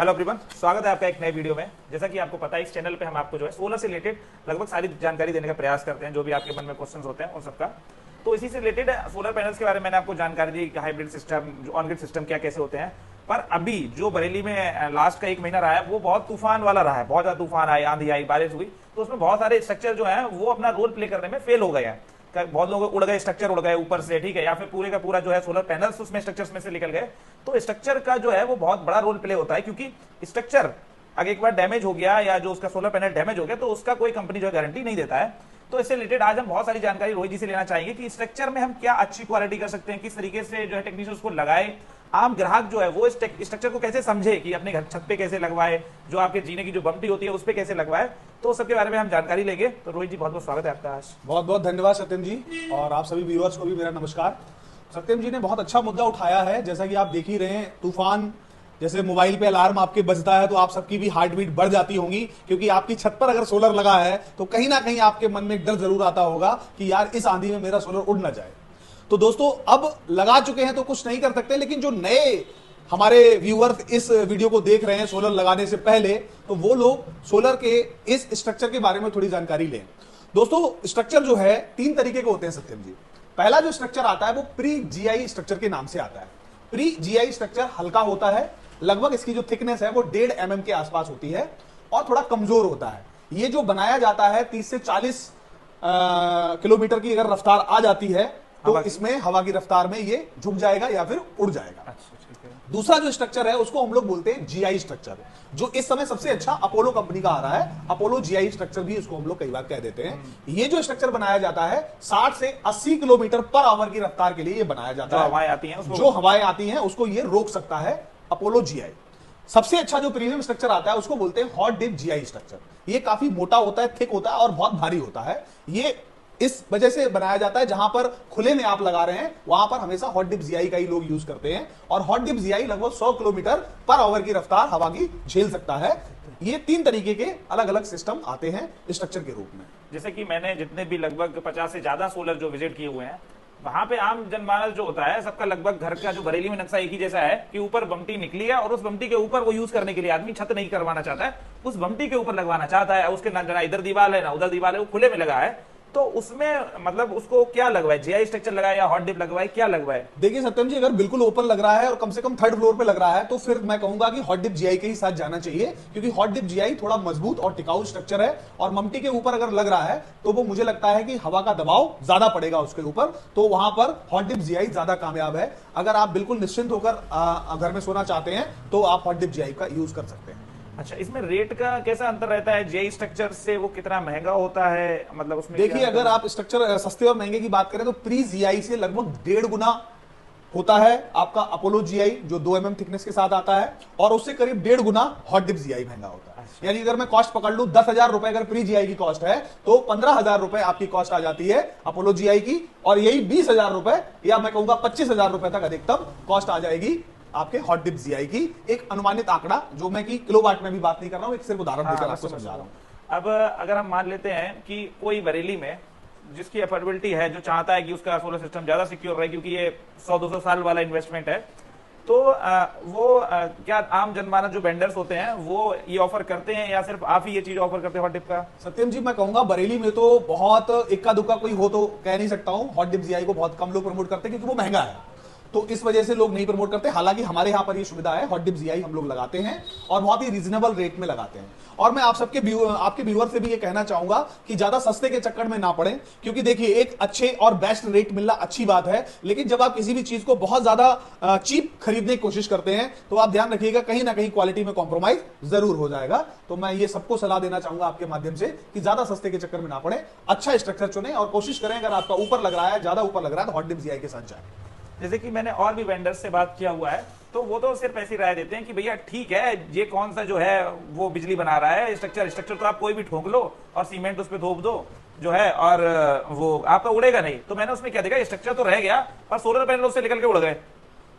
Hello everyone, स्वागत है आपका एक नए वीडियो में। जैसा कि आपको पता है, इस चैनल पे हम आपको जो है सोलर से रिलेटेड लगभग सारी जानकारी देने का प्रयास करते हैं, जो भी आपके मन में क्वेश्चंस होते हैं उन सबका। तो इसी से रिलेटेड सोलर पैनल्स के बारे में मैंने आपको जानकारी दी कि हाइब्रिड सिस्टम, जो ऑन ग्रिड सिस्टम क्या कैसे होते हैं। पर अभी जो बरेली में लास्ट का 1 महीना रहा है वो बहुत तूफान वाला रहा है। बहुत ज्यादा तूफान आए, आंधी आई, बारिश हुई, तो उसमें बहुत सारे स्ट्रक्चर जो है वो अपना रोल प्ले करने में फेल हो गए हैं। बहुत लोग उड़ गए, स्ट्रक्चर उड़ गए ऊपर से, ठीक है, या फिर पूरे का पूरा जो है सोलर पैनल्स उसमें स्ट्रक्चर्स में से निकल गए। तो स्ट्रक्चर का जो है वो बहुत बड़ा रोल प्ले होता है, क्योंकि स्ट्रक्चर अगर एक बार डैमेज हो गया या जो उसका सोलर पैनल डैमेज हो गया तो उसका कोई कंपनी जो है गारंटी नहीं देता है। तो इससे रिलेटेड आज हम बहुत सारी जानकारी रोहित जी से लेना चाहेंगे कि स्ट्रक्चर में हम क्या अच्छी क्वालिटी कर सकते हैं, किस तरीके से जो है टेक्नीशियन उसको लगाए, आम ग्राहक जो है वो इस स्ट्रक्चर को कैसे समझे कि अपने घर छत पे कैसे लगवाए, जो आपके जीने की जो बम्पटी होती है उस पे कैसे लगवाए। तो सबके बारे में हम जानकारी लेंगे। तो रोहित जी, बहुत बहुत स्वागत है आपका आज। बहुत बहुत धन्यवाद सत्यम जी, और आप सभी व्यूअर्स को भी मेरा नमस्कार। सत्यम जी ने बहुत अच्छा मुद्दा उठाया है। जैसा कि आप देख ही रहे हैं, तूफान जैसे मोबाइल पे अलार्म आपके बजता है तो आप सबकी भी हार्ट बीट बढ़ जाती होंगी, क्योंकि आपकी छत पर अगर सोलर लगा है तो कहीं ना कहीं आपके मन में एक डर जरूर आता होगा कि यार इस आंधी में मेरा सोलर उड़ ना जाए। तो दोस्तों, अब लगा चुके हैं तो कुछ नहीं कर सकते, लेकिन जो नए हमारे व्यूअर्स इस वीडियो को देख रहे हैं सोलर लगाने से पहले, तो वो लोग सोलर के इस स्ट्रक्चर के बारे में थोड़ी जानकारी लें। दोस्तों, स्ट्रक्चर जो है 3 तरीके के होते हैं सत्यम जी। पहला जो स्ट्रक्चर आता है वो प्री जीआई स्ट्रक्चर के नाम से आता है। प्री जीआई स्ट्रक्चर हल्का होता है, लगभग इसकी जो थिकनेस है वो 1.5 mm के आसपास होती है और थोड़ा कमजोर होता है। ये जो बनाया जाता है 30 से 40 किलोमीटर की अगर रफ्तार आ जाती है तो इसमें हवा की रफ्तार में ये झुक जाएगा या फिर उड़ जाएगा। अच्छा, ठीक है। दूसरा जो स्ट्रक्चर है उसको हम लोग बोलते हैं जीआई स्ट्रक्चर, जो इस समय सबसे अच्छा अपोलो कंपनी का आ रहा है। अपोलो जीआई स्ट्रक्चर भी इसको हम लोग कई बार कह देते हैं। ये जो स्ट्रक्चर बनाया जाता है 60 से 80 किलोमीटर पर आवर की रफ्तार के लिए ये बनाया जाता है। जो हवाएं आती हैं उसको ये रोक सकता है अपोलो जीआई। सबसे अच्छा जो प्रीमियम स्ट्रक्चर आता है उसको बोलते हैं हॉट डिप जीआई स्ट्रक्चर। ये काफी मोटा होता है, थिक होता है और बहुत भारी होता है। ये इस वजह से बनाया जाता है जहां पर खुले में आप लगा रहे हैं वहां पर हमेशा हॉट डिप जीआई का ही लोग यूज करते हैं, और हॉट डिप जीआई लगभग 100 किलोमीटर पर आवर की रफ्तार हवा की झेल सकता है। ये 3 तरीके के अलग अलग सिस्टम आते हैं स्ट्रक्चर के रूप में। जैसे कि मैंने जितने भी लगभग 50 से ज्यादा सोलर जो विजिट किए हुए हैं, वहां पे आम जनमानस जो होता है सबका लगभग घर का जो बरेली में नक्शा एक ही जैसा है कि ऊपर बम्पटी निकली है और उस बम्पटी के ऊपर वो यूज करने के लिए आदमी छत नहीं करवाना चाहता है, उस बम्पटी के ऊपर लगवाना चाहता है। उसके ना इधर दीवार है ना उधर दीवार है, वो खुले में लगा है। तो उसमें मतलब उसको क्या लगवाए, जीआई स्ट्रक्चर लगाए या हॉट डिप लगवाए, क्या लगवाए? देखिए सत्यम जी, अगर बिल्कुल ओपन लग रहा है और कम से कम 3rd फ्लोर पे लग रहा है तो फिर मैं कहूंगा कि हॉट डिप जीआई के ही साथ जाना चाहिए, क्योंकि हॉट डिप जीआई थोड़ा मजबूत और टिकाऊ स्ट्रक्चर है, और ममटी के ऊपर अगर लग रहा है तो वो मुझे लगता है कि हवा का दबाव ज्यादा पड़ेगा उसके ऊपर, तो वहां पर हॉट डिप जीआई ज्यादा कामयाब है। अगर आप बिल्कुल निश्चिंत होकर घर में सोना चाहते हैं तो आप हॉट डिप जीआई का यूज कर सकते हैं। अच्छा, इसमें रेट का कैसा अंतर रहता है? जीआई स्ट्रक्चर से वो कितना महंगा होता है, मतलब उसमें देखिए, अगर आप स्ट्रक्चर सस्ते और महंगे की बात करें तो प्री जीआई से लगभग 1.5 गुना होता है आपका अपोलो जीआई, जो 2 mm थिकनेस के साथ आता है, और उससे करीब 1.5 गुना हॉट डिप जीआई महंगा होता है। अच्छा। यानी अगर मैं कॉस्ट पकड़ लूं 10,000 रुपए अगर प्री जीआई की कॉस्ट है तो 15,000 रुपए आपकी कॉस्ट आ जाती है अपोलो जीआई की, और यही 20,000 रुपए या मैं कहूंगा 25,000 रुपए तक अधिकतम कॉस्ट आ जाएगी आपके हॉट डिप जीआई की। एक अनुमानित आंकड़ा, जो मैं कि किलोवाट में भी बात नहीं कर रहा हूं, एक सिर्फ उदाहरण देकर आपको समझा रहा हूं। अब अगर हम मान लेते हैं कि कोई बरेली में जिसकी अफोर्डेबिलिटी है, जो चाहता है कि उसका सोलर सिस्टम ज्यादा सिक्योर रहे, क्योंकि ये 100-200 साल वाला इन्वेस्टमेंट है, तो वो क्या आम जनमानस जो वेंडर्स होते हैं वो ये ऑफर करते हैं या सिर्फ आप ही ये चीज ऑफर करते हैं हॉट डिप का? सत्यम जी, मैं कहूंगा बरेली में तो बहुत इक्का दुक्का कोई हो तो कह नहीं सकता हूं। हॉट डिप जीआई को बहुत कम लोग प्रमोट करते हैं क्योंकि वो महंगा है, तो इस वजह से लोग नहीं प्रमोट करते। हालांकि हमारे यहां पर ये सुविधा है, हॉट डिप जीआई हम लोग लगाते हैं और बहुत ही रीजनेबल रेट में लगाते हैं। और मैं आपके व्यूअर से भी ये कहना चाहूंगा कि ज्यादा सस्ते के चक्कर में ना पड़े, क्योंकि देखिए, एक अच्छे और बेस्ट रेट मिलना अच्छी बात है, लेकिन जब आप किसी भी चीज को बहुत ज्यादा चीप खरीदने की कोशिश करते हैं तो आप ध्यान रखिएगा कहीं ना कहीं क्वालिटी में कॉम्प्रोमाइज जरूर हो जाएगा। तो मैं ये सबको सलाह देना चाहूंगा आपके माध्यम से कि ज्यादा सस्ते के चक्कर में ना पड़े, अच्छा स्ट्रक्चर चुने और कोशिश करें अगर आपका ऊपर लग रहा है, ज्यादा ऊपर लग रहा है, तो हॉट डिप जीआई के साथ जाए। जैसे कि मैंने और भी वेंडर्स से बात किया हुआ है, तो वो तो सिर्फ ऐसी राय देते हैं कि भैया ठीक है, ये कौन सा जो है वो बिजली बना रहा है, स्ट्रक्चर तो आप कोई भी ठोक लो और सीमेंट उस पर थोप दो जो है, और वो आपका उड़ेगा नहीं। तो मैंने उसमें क्या देखा, स्ट्रक्चर तो रह गया पर सोलर पैनल उससे निकल के उड़ गए।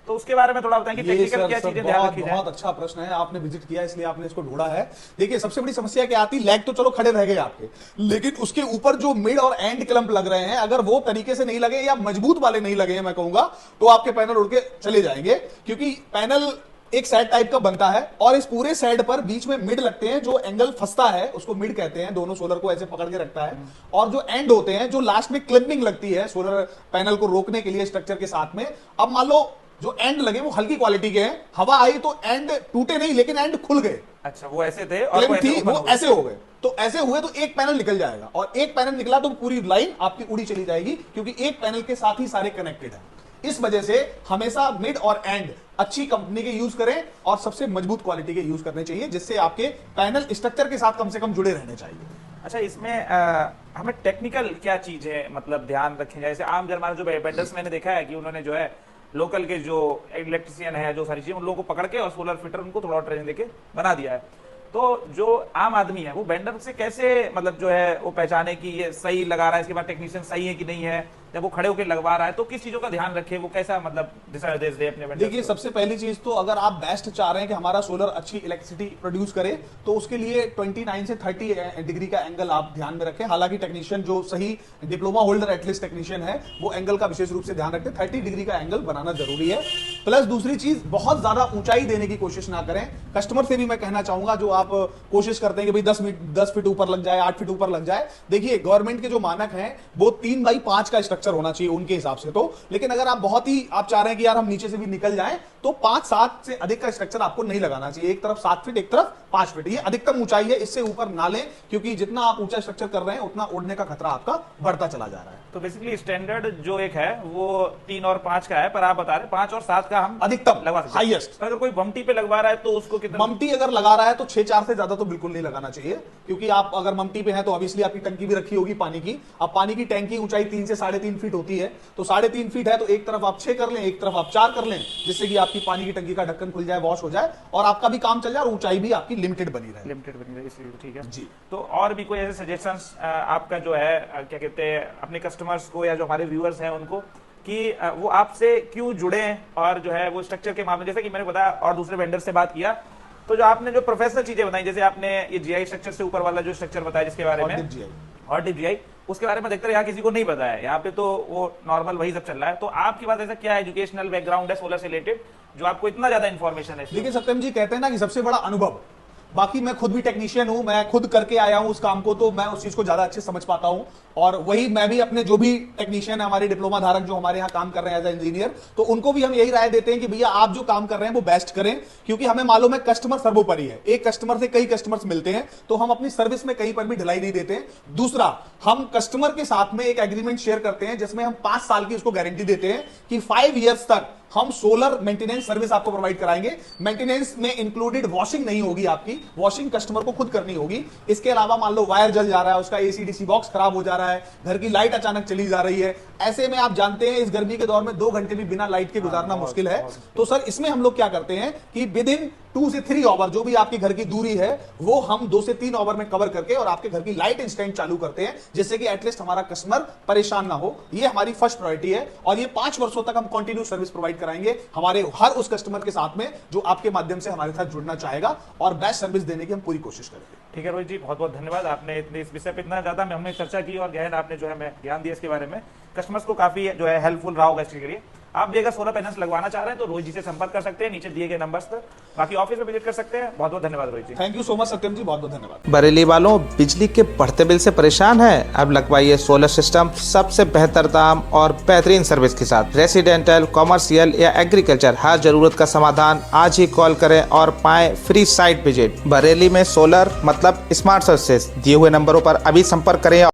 तो उसके बारे में थोड़ा बताएं कि टेक्निकल क्या चीजें ध्यान रखी जाए। बहुत अच्छा प्रश्न है, आपने विजिट किया इसलिए आपने इसको ढूंढा है। देखिए, सबसे बड़ी समस्या क्या आती, लैग तो चलो खड़े रह गए आपके, लेकिन उसके ऊपर जो मिड और एंड क्लंप लग रहे हैं, अगर वो तरीके से नहीं लगे या मजबूत वाले नहीं लगे, मैं कहूंगा, तो आपके पैनल उड़ के चले जाएंगे। क्योंकि पैनल एक सेट टाइप का बनता है और इस पूरे सेट पर बीच में मिड लगते हैं, जो एंगल फंसता है उसको मिड कहते हैं, दोनों सोलर को ऐसे पकड़ के रखता है। और जो एंड होते हैं, जो लास्ट में क्लिपिंग लगती है सोलर पैनल को रोकने के लिए स्ट्रक्चर के साथ में। अब मान लो जो एंड लगे वो हल्की क्वालिटी के हैं, हवा आई तो एंड टूटे नहीं लेकिन एंड खुल गए। अच्छा, वो ऐसे थे और वो थी, ऐसे वो ऐसे हो गए, तो ऐसे हुए तो एक पैनल निकल जाएगा, और एक पैनल निकला तो पूरी लाइन आपकी उड़ी चली जाएगी, क्योंकि एक पैनल के साथ ही सारे कनेक्टेड हैं। इस वजह से हमेशा मिड और एंड अच्छी कंपनी के यूज करें और सबसे मजबूत क्वालिटी के यूज करने चाहिए, जिससे आपके पैनल स्ट्रक्चर के साथ कम से कम जुड़े रहने चाहिए। अच्छा, इसमें हमें टेक्निकल क्या चीजें मतलब ध्यान रखें? जैसे आम जनमानस जो वेंडर्स मैंने देखा है कि उन्होंने जो है लोकल के जो इलेक्ट्रिशियन है, जो सारी चीजें, उन लोगों को पकड़ के और सोलर फिटर उनको थोड़ा ट्रेनिंग देके बना दिया है। तो जो आम आदमी है वो वेंडर से कैसे मतलब जो है वो पहचाने कि ये सही लगा रहा है, इसके बाद टेक्नीशियन सही है कि नहीं है, जब वो खड़े होकर लगवा रहा है तो किस चीजों का ध्यान रखे, वो कैसा मतलब दिशा निर्देश दे अपने वेंडर? देखिए, सबसे पहली चीज तो अगर आप बेस्ट चाह रहे हैं कि हमारा सोलर अच्छी इलेक्ट्रिसिटी प्रोड्यूस करे, तो उसके लिए 29 से 30 डिग्री का एंगल आप ध्यान में रखें। हालांकि टेक्नीशियन जो सही डिप्लोमा होल्डर एटलीस्ट टेक्नीशियन है वो एंगल का विशेष रूप से ध्यान रखते हैं। 30 डिग्री का एंगल बनाना जरूरी है। प्लस दूसरी चीज, बहुत ज्यादा ऊंचाई देने की कोशिश ना करें। कस्टमर से भी मैं कहना चाहूंगा, जो आप कोशिश करते हैं कि भाई 10 फीट ऊपर लग जाए, 8 फीट ऊपर लग जाए। देखिए, गवर्नमेंट के जो मानक हैं वो 3x5 का स्ट्रक्चर होना चाहिए उनके हिसाब से। तो लेकिन अगर आप बहुत ही आप चाह रहे हैं कि यार हम नीचे से भी निकल जाएं, तो 5-7 से अधिक का स्ट्रक्चर आपको नहीं लगाना चाहिए। एक तरफ 7 फीट, एक तरफ 5 फीट, ये अधिकतम ऊंचाई है, इससे ऊपर ना लें, क्योंकि जितना आप ऊंचा स्ट्रक्चर कर रहे हैं उतना उड़ने का खतरा आपका बढ़ता चला जा रहा है। तो बेसिकली स्टैंडर्ड जो एक है वो 3 और 5 का है, पर आप बता रहे 5 और 7 का हम अधिकतम लगवा सकते हैं। हाईएस्ट। अगर कोई ममटी पे लगवा रहा है तो उसको कितना? ममटी अगर लगा रहा है तो 6-4 से ज्यादा तो बिल्कुल नहीं लगाना चाहिए, क्योंकि आप अगर ममटी पे हैं तो ऑब्वियसली आपकी टंकी भी रखी होगी पानी की। अब पानी की टैंक की ऊंचाई 3 से 3.5 फीट होती है, तो 3.5 फीट है तो एक तरफ आप 6 कर लें, एक तरफ आप 4 कर लें, जिससे कि आपकी पानी की टंकी का ढक्कन खुल जाए, वॉश हो जाए और आपका भी काम चल जाए और ऊंचाई भी आपकी लिमिटेड बनी रहे। ठीक है जी। तो और भी कोई ऐसे सजेशंस आपका जो है क्या कहते हैं अपने कस्टमर्स को या जो हमारे व्यूअर्स हैं उनको, कि वो आपसे क्यों जुड़े, और जो है वो स्ट्रक्चर के मामले, जैसे कि मैंने बताया और दूसरे वेंडर से बात किया, तो जो आपने जो प्रोफेशनल चीजें बताई, जैसे आपने ये जीआई स्ट्रक्चर से ऊपर वाला जो स्ट्रक्चर बताया जिसके बारे में, और जीआई, उसके बारे में देखते हैं यहाँ किसी को नहीं पता है, यहाँ पे तो वो नॉर्मल वही सब चल रहा है। तो आपके पास ऐसा क्या एजुकेशनल बैकग्राउंड है सोलर से रिलेटेड जो आपको इतना ज्यादा इन्फॉर्मेशन है? देखिए सत्यम जी, कहते हैं ना कि सबसे बड़ा अनुभव। बाकी मैं खुद भी टेक्नीशियन हूं, मैं खुद करके आया हूं उस काम को, तो मैं उस चीज को ज्यादा अच्छे समझ पाता हूं। और वही मैं भी अपने जो भी टेक्नीशियन है, हमारे डिप्लोमा धारक जो हमारे यहाँ काम कर रहे हैं एज ए इंजीनियर, तो उनको भी हम यही राय देते हैं कि भैया आप जो काम कर रहे हैं वो बेस्ट करें, क्योंकि हमें मालूम है कस्टमर सर्वोपरि है। एक कस्टमर से कई कस्टमर्स मिलते हैं, तो हम अपनी सर्विस में कहीं पर भी ढिलाई नहीं देते। दूसरा, हम कस्टमर के साथ में एक एग्रीमेंट शेयर करते हैं जिसमें हम 5 साल की उसको गारंटी देते हैं कि 5 ईयर्स तक हम सोलर मेंटेनेंस सर्विस आपको प्रोवाइड कराएंगे। मेंटेनेंस में इंक्लूडेड वॉशिंग नहीं होगी, आपकी वॉशिंग कस्टमर को खुद करनी होगी। इसके अलावा मान लो वायर जल जा रहा है, उसका एसी-डीसी बॉक्स खराब हो जा रहा है, घर की लाइट अचानक चली जा रही है, ऐसे में आप जानते हैं इस गर्मी के दौर में 2 घंटे भी बिना लाइट के गुजारना मुश्किल है। तो सर इसमें हम लोग क्या करते हैं कि विद इन 2 से 3 आवर जो भी आपके घर की दूरी है वो हम 2 से 3 आवर में कवर करके और आपके घर की लाइट इंस्टेंट चालू करते हैं, जिससे कि एटलीस्ट हमारा कस्टमर परेशान ना हो। ये हमारी फर्स्ट प्रायोरिटी है और ये 5 वर्षों तक हम कंटिन्यू सर्विस प्रोवाइड कराएंगे हमारे हर उस कस्टमर के साथ में जो आपके माध्यम से हमारे साथ जुड़ना चाहेगा, और बेस्ट सर्विस देने की हम पूरी कोशिश करेंगे। ठीक है रोहित जी, बहुत बहुत धन्यवाद। आपने इतने इस विषय पे इतना ज्यादा हमने चर्चा की और गहन आपने जो है हमें ज्ञान दिया इसके बारे में। कस्टमर्स को काफी जो है हेल्पफुल रहा होगा इसके लिए। आप भी अगर सोलर पैनल्स लगवाना चाह रहे हैं तो रोहित जी से संपर्क कर सकते हैं नीचे दिए गए नंबर्स पर, बाकी ऑफिस में विजिट कर सकते हैं। बहुत बहुत धन्यवाद रोहित जी। थैंक यू सो मच सत्यम जी, बहुत बहुत धन्यवाद। बरेली वालों, बिजली के बढ़ते बिल से परेशान हैं? अब लगवाइए सोलर सिस्टम सबसे बेहतर दाम और बेहतरीन सर्विस के साथ। रेसिडेंटल, कॉमर्शियल या एग्रीकल्चर, हर जरूरत का समाधान। आज ही कॉल करें और पाएं फ्री साइट विजिट। बरेली में सोलर मतलब स्मार्ट सर्विसेज। दिए हुए नंबरों पर अभी संपर्क करें।